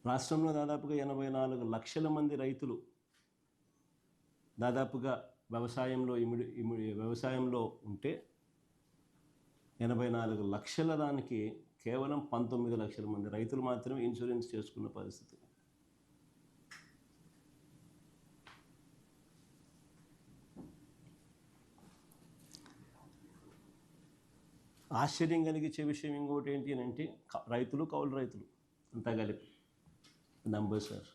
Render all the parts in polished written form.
రాష్ట్రంలో దాదాపుగా 84 లక్షల మంది రైతులు దాదాపుగా వ్యవసాయంలో ఉంటే 84 లక్షల దానికి కేవలం 19 లక్షల మంది రైతులు మాత్రమే ఇన్సూరెన్స్ చేసుకున్న పరిస్థితి. ఆశ్చర్యం కలిగించే విషయం ఇంకోటి ఏంటి అని అంటే కౌలు రైతులు అంతా కలిపి నంబర్స్ సార్.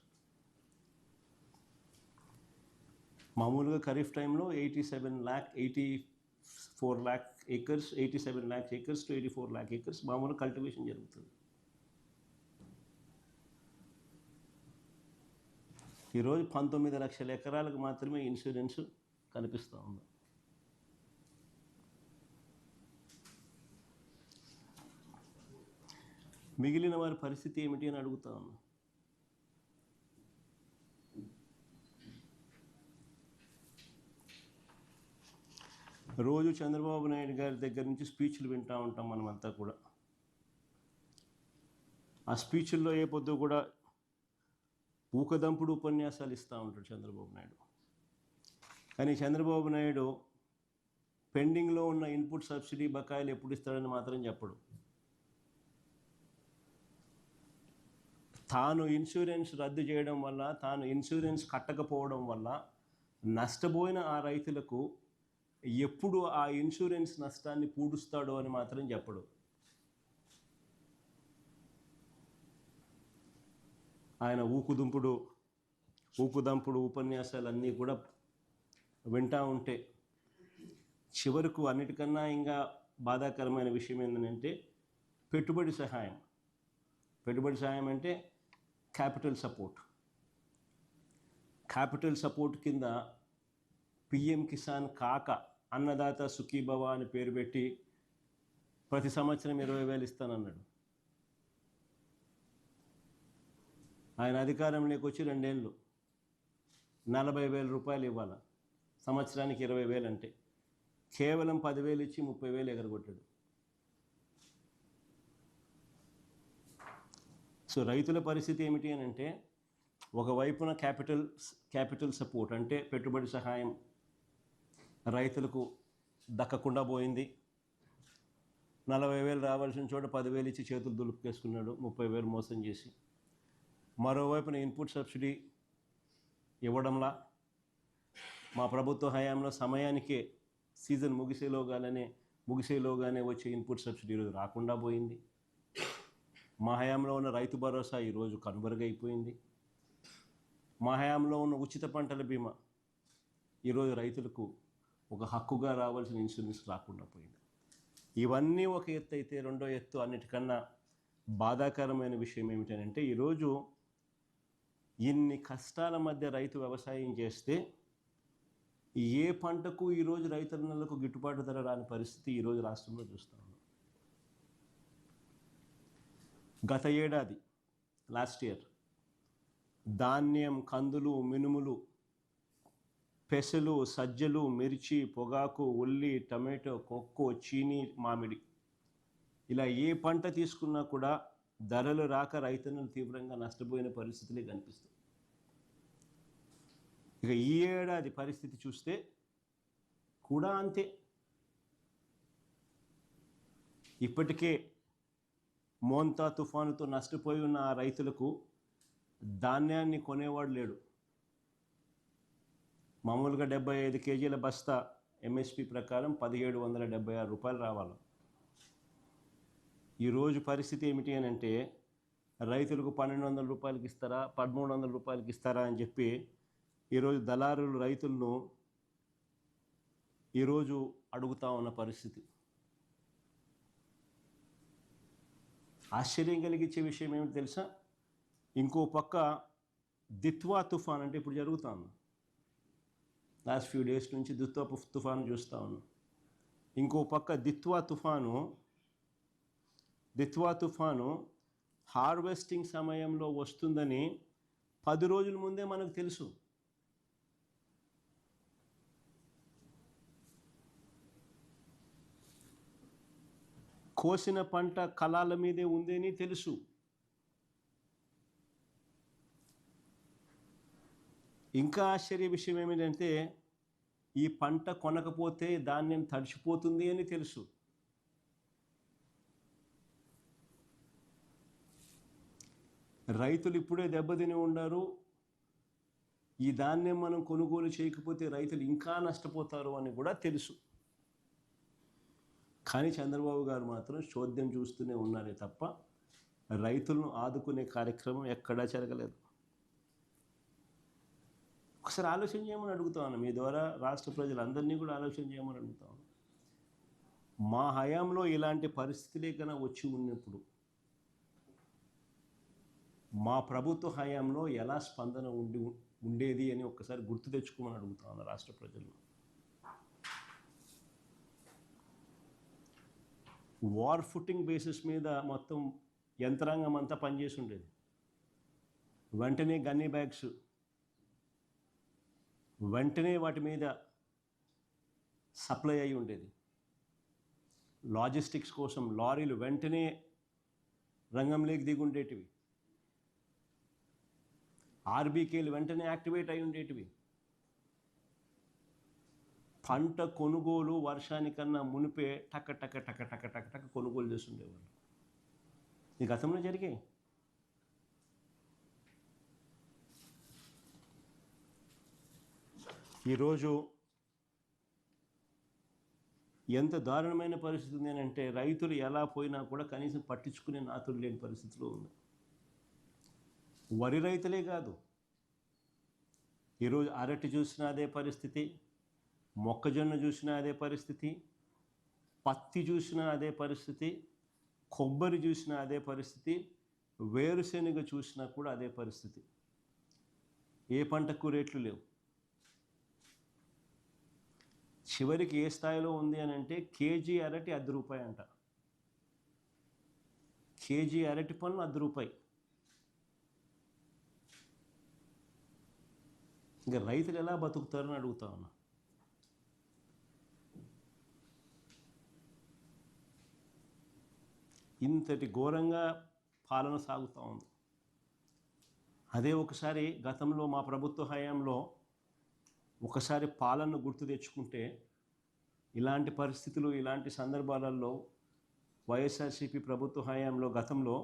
మామూలుగా ఖరీఫ్ టైంలో 87 lakh acres to 84 lakh acres మామూలుగా కల్టివేషన్ జరుగుతుంది. ఈరోజు 19 లక్షల ఎకరాలకు మాత్రమే ఇన్సూరెన్స్ కనిపిస్తూ ఉంది. మిగిలిన వారి పరిస్థితి ఏమిటి అని అడుగుతా ఉన్నా. రోజు చంద్రబాబు నాయుడు గారి దగ్గర నుంచి స్పీచ్లు వింటూ ఉంటాం మనమంతా కూడా. ఆ స్పీచ్ల్లో ఏ పొద్దు కూడా ఊకదంపుడు ఉపన్యాసాలు ఇస్తూ ఉంటాడు చంద్రబాబు నాయుడు. కానీ చంద్రబాబు నాయుడు పెండింగ్లో ఉన్న ఇన్పుట్ సబ్సిడీ బకాయిలు ఎప్పుడు ఇస్తాడని మాత్రం చెప్పడు. తాను ఇన్సూరెన్స్ రద్దు చేయడం వల్ల, తాను ఇన్సూరెన్స్ కట్టకపోవడం వల్ల నష్టపోయిన ఆ రైతులకు ఎప్పుడు ఆ ఇన్సూరెన్స్ నష్టాన్ని పూడుస్తాడో అని మాత్రం చెప్పడు. ఆయన ఊకుదంపుడు ఉపన్యాసాలన్నీ కూడా వింటూ ఉంటే చివరకు అన్నిటికన్నా ఇంకా బాధాకరమైన విషయం ఏంటంటే పెట్టుబడి సహాయం అంటే క్యాపిటల్ సపోర్ట్ కింద పిఎం కిసాన్ కాక అన్నదాత సుఖీభవ అని పేరు పెట్టి ప్రతి సంవత్సరం 20,000 ఇస్తానన్నాడు. ఆయన అధికారంలోకి వచ్చి 2 ఏళ్ళు 40,000 రూపాయలు ఇవ్వాలి, సంవత్సరానికి 20,000 అంటే కేవలం 10,000 ఇచ్చి 30,000 ఎగరగొట్టాడు. సో రైతుల పరిస్థితి ఏమిటి అని అంటే ఒకవైపున క్యాపిటల్ సపోర్ట్ అంటే పెట్టుబడి సహాయం రైతులకు దక్కకుండా పోయింది. 40,000 రావాల్సిన చోట 10,000 ఇచ్చి చేతులు దులుపుకేసుకున్నాడు, 30,000 మోసం చేసి. మరోవైపున ఇన్పుట్ సబ్సిడీ ఇవ్వడంలా మా ప్రభుత్వ హయాంలో సమయానికే సీజన్ ముగిసేలోగానే వచ్చే ఇన్పుట్ సబ్సిడీ ఈరోజు రాకుండా పోయింది. మా హయాంలో ఉన్న రైతు భరోసా ఈరోజు కనుమరుగైపోయింది. మా హయాంలో ఉన్న ఉచిత పంటల బీమా ఈరోజు రైతులకు ఒక హక్కుగా రావాల్సిన ఇన్సూరెన్స్ రాకుండా పోయింది. ఇవన్నీ ఒక ఎత్తు అయితే, రెండో ఎత్తు అన్నిటికన్నా బాధాకరమైన విషయం ఏమిటంటే ఈరోజు ఇన్ని కష్టాల మధ్య రైతు వ్యవసాయం చేస్తే ఏ పంటకు ఈరోజు రైతన్నలకు గిట్టుబాటు ధర రాని పరిస్థితి ఈరోజు రాష్ట్రంలో చూస్తూ ఉన్నాం. గత ఏడాది లాస్ట్ ఇయర్ ధాన్యం, కందులు, మినుములు, పెసలు, సజ్జలు, మిర్చి, పొగాకు, ఉల్లి, టమాటో, కొక్కో, చీనీ, మామిడి ఇలా ఏ పంట తీసుకున్నా కూడా ధరలు రాక రైతన్నలు తీవ్రంగా నష్టపోయిన పరిస్థితులే కనిపిస్తాయి. ఇక ఈ ఏడాది పరిస్థితి చూస్తే కూడా అంతే. ఇప్పటికే మోంతా తుఫానుతో నష్టపోయి ఉన్న ఆ రైతులకు ధాన్యాన్ని కొనేవాడు లేడు. మామూలుగా 75 కేజీల బస్తా ఎంఎస్పి ప్రకారం 1,776 రూపాయలు రావాలి. ఈరోజు పరిస్థితి ఏమిటి అని అంటే రైతులకు 1,200 రూపాయలకి ఇస్తారా, 1,300 రూపాయలకి ఇస్తారా అని చెప్పి ఈరోజు దళారులు రైతులను ఈరోజు అడుగుతా ఉన్న పరిస్థితి. ఆశ్చర్యం కలిగించే విషయం ఏమిటి తెలుసా? ఇంకో పక్క దిత్వా తుఫాన్ అంటే ఇప్పుడు జరుగుతా ఉంది, లాస్ట్ ఫ్యూ డేస్ నుంచి దిత్వా తుఫాను చూస్తూ ఉన్నాం. ఇంకో పక్క దిత్వా తుఫాను హార్వెస్టింగ్ సమయంలో వస్తుందని 10 రోజుల ముందే మనకు తెలుసు. కోసిన పంట కళాల మీదే ఉందని తెలుసు. ఇంకా ఆశ్చర్య విషయం ఏమిటంటే ఈ పంట కొనకపోతే ధాన్యం తడిచిపోతుంది అని తెలుసు. రైతులు ఇప్పుడే దెబ్బతిని ఉన్నారు. ఈ ధాన్యం మనం కొనుగోలు చేయకపోతే రైతులు ఇంకా నష్టపోతారు అని కూడా తెలుసు. కానీ చంద్రబాబు గారు మాత్రం చోద్యం చూస్తూనే ఉన్నారే తప్ప రైతులను ఆదుకునే కార్యక్రమం ఎక్కడా జరగలేదు. ఒకసారి ఆలోచన చేయమని అడుగుతాను. మీ ద్వారా రాష్ట్ర ప్రజలందరినీ కూడా ఆలోచన చేయమని అడుగుతాను. మా హయాంలో ఇలాంటి పరిస్థితులే కన్నా వచ్చి ఉన్నప్పుడు మా ప్రభుత్వ హయాంలో ఎలా స్పందన ఉండేది అని ఒక్కసారి గుర్తు తెచ్చుకోమని అడుగుతాను రాష్ట్ర ప్రజలను. వార్ ఫుటింగ్ బేసిస్ మీద మొత్తం యంత్రాంగం అంతా పనిచేసి ఉండేది. వెంటనే గన్నీ బ్యాగ్స్, వెంటనే వాటి మీద సప్లై అయి ఉండేది. లాజిస్టిక్స్ కోసం లారీలు వెంటనే రంగంలోకి దిగి ఉండేటివి. ఆర్బీకేలు వెంటనే యాక్టివేట్ అయి ఉండేటివి. పంట కొనుగోలు వర్షానికన్నా మునిపే టక టక టక టక టక టక కొనుగోలు చేస్తుండేవాళ్ళు. ఈ గతంలో జరిగాయి. ఈరోజు ఎంత దారుణమైన పరిస్థితి ఉంది అంటే రైతులు ఎలా పోయినా కూడా కనీసం పట్టించుకునే నాతులు లేని పరిస్థితిలో ఉంది. వరి రైతులే కాదు, ఈరోజు అరటి చూసినా అదే పరిస్థితి, మొక్కజొన్న చూసినా అదే పరిస్థితి, పత్తి చూసినా అదే పరిస్థితి, కొబ్బరి చూసినా అదే పరిస్థితి, వేరుశెనగ చూసినా కూడా అదే పరిస్థితి. ఏ పంటకు రేట్లు లేవు. చివరికి ఏ స్థాయిలో ఉంది అని అంటే కేజీ అరటి ₹10 అంట. కేజీ అరటి పళ్ళు ₹10. ఇంకా రైతులు ఎలా బతుకుతారని అడుగుతా ఉన్నా. ఇంతటి ఘోరంగా పాలన సాగుతూ ఉంది. అదే ఒకసారి గతంలో మా ప్రభుత్వ హయాంలో ఒకసారి పాలనను గుర్తు తెచ్చుకుంటే ఇలాంటి పరిస్థితులు, ఇలాంటి సందర్భాలలో వైఎస్ఆర్సీపీ ప్రభుత్వ హయాంలో గతంలో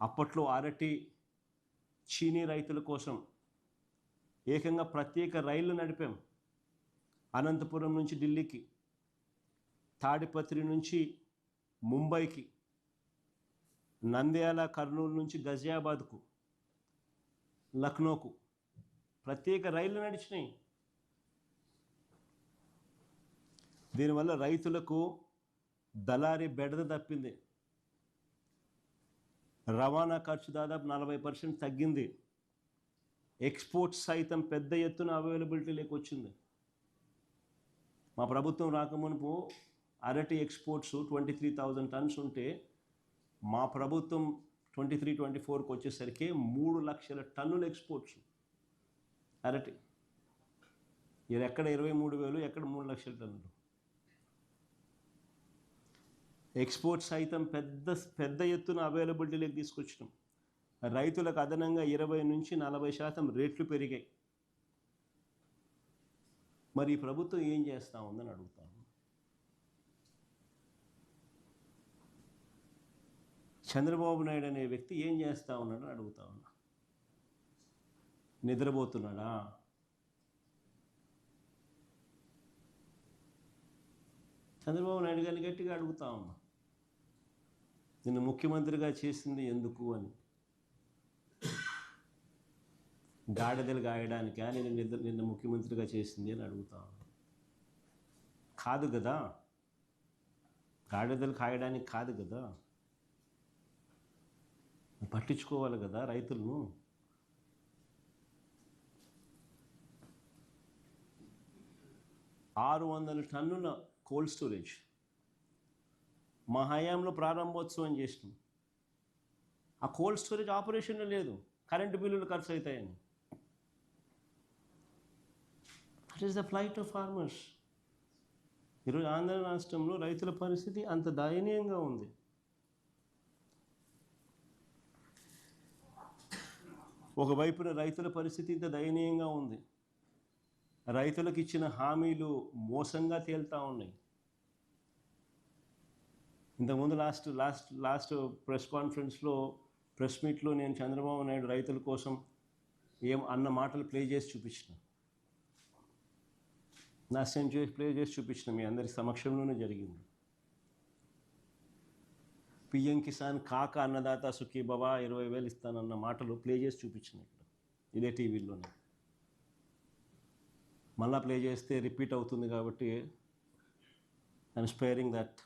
అప్పట్లో అరటి, చీనీ రైతుల కోసం ఏకంగా ప్రత్యేక రైళ్లు నడిపాం. అనంతపురం నుంచి ఢిల్లీకి, తాడిపత్రి నుంచి ముంబైకి, నంద్యాల కర్నూలు నుంచి గజియాబాద్కు, లక్నోకు ప్రత్యేక రైళ్లు నడిచినాయి. దీనివల్ల రైతులకు దళారీ బెడద తప్పింది. రవాణా ఖర్చు దాదాపు 40% తగ్గింది. ఎక్స్పోర్ట్స్ సైతం పెద్ద ఎత్తున అవైలబిలిటీలోకి వచ్చింది. మా ప్రభుత్వం రాకమునుపు అరటి ఎక్స్పోర్ట్స్ 23,000 టన్స్ ఉంటే మా ప్రభుత్వం 23-24కి వచ్చేసరికి 3 లక్షల టన్నుల ఎక్స్పోర్ట్స్ అరటి. ఇది ఎక్కడ 23,000, ఎక్కడ 3 లక్షల టన్నులు. ఎక్స్పోర్ట్స్ సైతం పెద్ద ఎత్తున అవైలబిలిటీలోకి తీసుకొచ్చినాం. రైతులకు అదనంగా 20-40% రేట్లు పెరిగాయి. మరి ఈ ప్రభుత్వం ఏం చేస్తూ ఉందని అడుగుతాను. చంద్రబాబు నాయుడు అనే వ్యక్తి ఏం చేస్తూ ఉన్నాడని అడుగుతా ఉన్నా. నిద్రపోతున్నాడా? చంద్రబాబు నాయుడు గారిని గట్టిగా అడుగుతా ఉన్నా, నిన్ను ముఖ్యమంత్రిగా చేసింది ఎందుకు అని. గాడిదలు గాయడానికా నిన్ను ముఖ్యమంత్రిగా చేసింది అని అడుగుతా ఉన్నా. కాదు కదా, గాడిదలు కాయడానికి కాదు కదా. పట్టించుకోవాలి కదా రైతులను. $600 టన్నుల కోల్డ్ స్టోరేజ్ మా హయాంలో ప్రారంభోత్సవం చేసినాం. ఆ కోల్డ్ స్టోరేజ్ ఆపరేషన్లో లేదు, కరెంటు బిల్లులు ఖర్చు అవుతాయని. That is the flight of farmers. ఈరోజు ఆంధ్ర రాష్ట్రంలో రైతుల పరిస్థితి అంత దయనీయంగా ఉంది. ఒకవైపున రైతుల పరిస్థితి ఇంత దయనీయంగా ఉంది. రైతులకు ఇచ్చిన హామీలు మోసంగా తేలుతూ ఉన్నాయి. ఇంతకుముందు లాస్ట్ ప్రెస్ కాన్ఫరెన్స్లో, ప్రెస్ మీట్లో నేను చంద్రబాబు నాయుడు రైతుల కోసం ఏం అన్న మాటలు ప్లే చేసి చూపించిన, ప్లే చేసి చూపించిన మీ అందరి సమక్షంలోనే జరిగింది. పిఎం కిసాన్ కాక అన్నదాత సుఖీ బాబా 20,000 ఇస్తానన్న మాటలు ప్లే చేసి చూపించిన ఇక్కడ ఇదే టీవీలోనే. మళ్ళా ప్లే చేస్తే రిపీట్ అవుతుంది కాబట్టి ఐఎమ్ స్పేరింగ్ దట్.